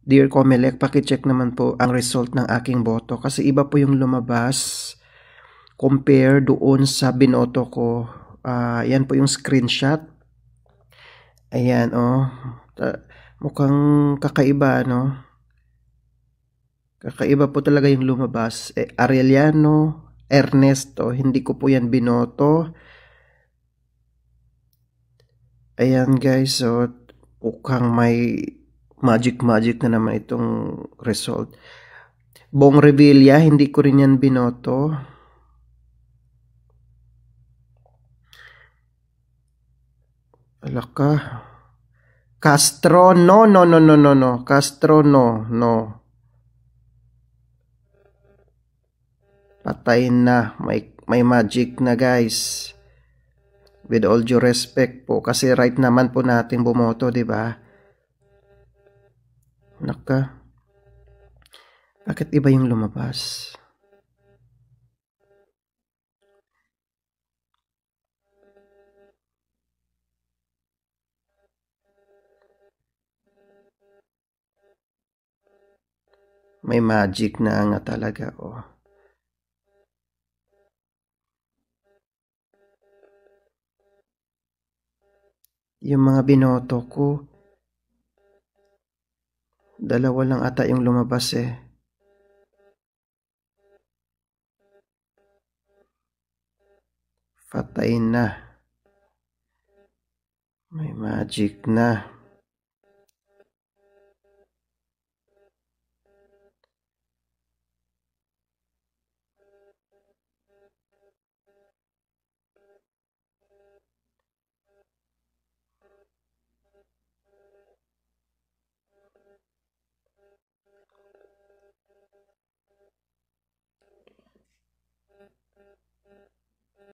Dear Comelec, pakicheck naman po ang result ng aking boto kasi iba po yung lumabas compare doon sa binoto ko. Yan po yung screenshot. Ayan, oh. Mukhang kakaiba, no? Kakaiba po talaga yung lumabas. Arellano, Ernesto, hindi ko po yan binoto. Ayan guys, so mukhang may magic na naman itong result. Bong Revilla, hindi ko rin yan binoto. Alaka. Castro, no. Castro, no. Patay na. May magic na guys. With all due respect po. Kasi right naman po natin bumoto, di ba? Naka. Bakit iba yung lumabas? May magic na nga talaga, oh. Yung mga binoto ko, dalawa lang ata yung lumabas eh. Patay na. May magic na.